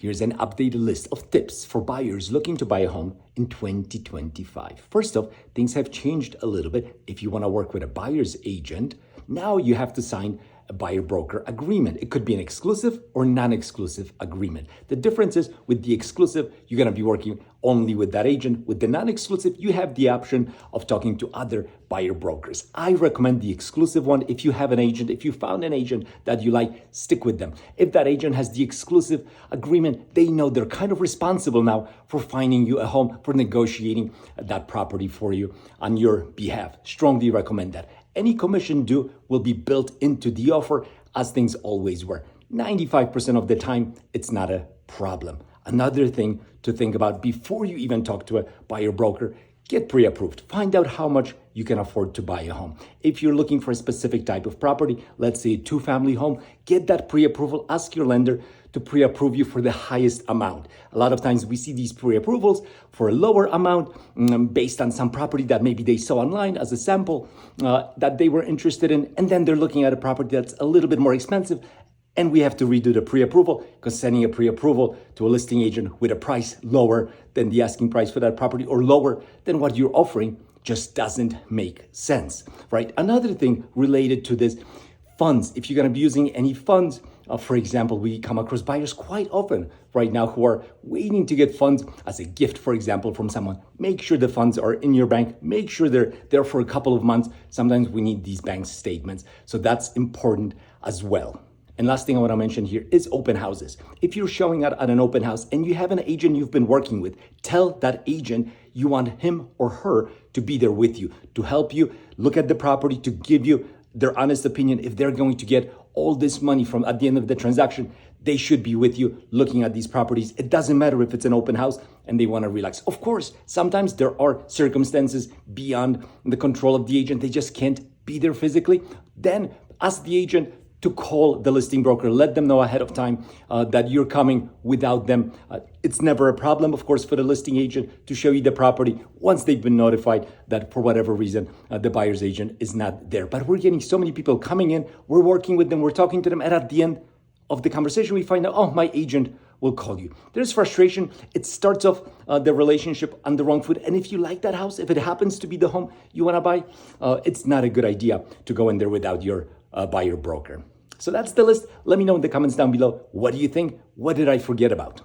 Here's an updated list of tips for buyers looking to buy a home in 2025. First off, things have changed a little bit. If you want to work with a buyer's agent, now you have to sign a buyer broker agreement. It could be an exclusive or non-exclusive agreement. The difference is with the exclusive, you're going to be working only with that agent. With the non-exclusive, you have the option of talking to other buyer brokers. I recommend the exclusive one. If you have an agent, if you found an agent that you like, stick with them. If that agent has the exclusive agreement, they know they're kind of responsible now for finding you a home, for negotiating that property for you on your behalf. Strongly recommend that. Any commission due will be built into the offer, as things always were. 95% of the time, it's not a problem. Another thing to think about before you even talk to a buyer broker, get pre-approved. Find out how much you can afford to buy a home. If you're looking for a specific type of property, let's say a two-family home, get that pre-approval. Ask your lender to pre-approve you for the highest amount. A lot of times we see these pre-approvals for a lower amount based on some property that maybe they saw online as a sample that they were interested in, and then they're looking at a property that's a little bit more expensive, and we have to redo the pre-approval because sending a pre-approval to a listing agent with a price lower than the asking price for that property or lower than what you're offering just doesn't make sense, right? Another thing related to this, funds. If you're going to be using any funds, for example, we come across buyers quite often right now who are waiting to get funds as a gift, for example, from someone. Make sure the funds are in your bank. Make sure they're there for a couple of months. Sometimes we need these bank statements. So that's important as well. And last thing I want to mention here is open houses. If you're showing up at an open house and you have an agent you've been working with, tell that agent you want him or her to be there with you, to help you look at the property, to give you their honest opinion. If they're going to get all this money from at the end of the transaction, they should be with you looking at these properties. It doesn't matter if it's an open house and they want to relax. Of course, sometimes there are circumstances beyond the control of the agent. They just can't be there physically. Then ask the agent to call the listing broker. Let them know ahead of time that you're coming without them. It's never a problem, of course, for the listing agent to show you the property once they've been notified that for whatever reason, the buyer's agent is not there. But we're getting so many people coming in, we're working with them, we're talking to them, and at the end of the conversation, we find out, oh, my agent will call you. There's frustration. It starts off the relationship on the wrong foot. And if you like that house, if it happens to be the home you want to buy, it's not a good idea to go in there without your buyer broker. So that's the list. Let me know in the comments down below. What do you think? What did I forget about?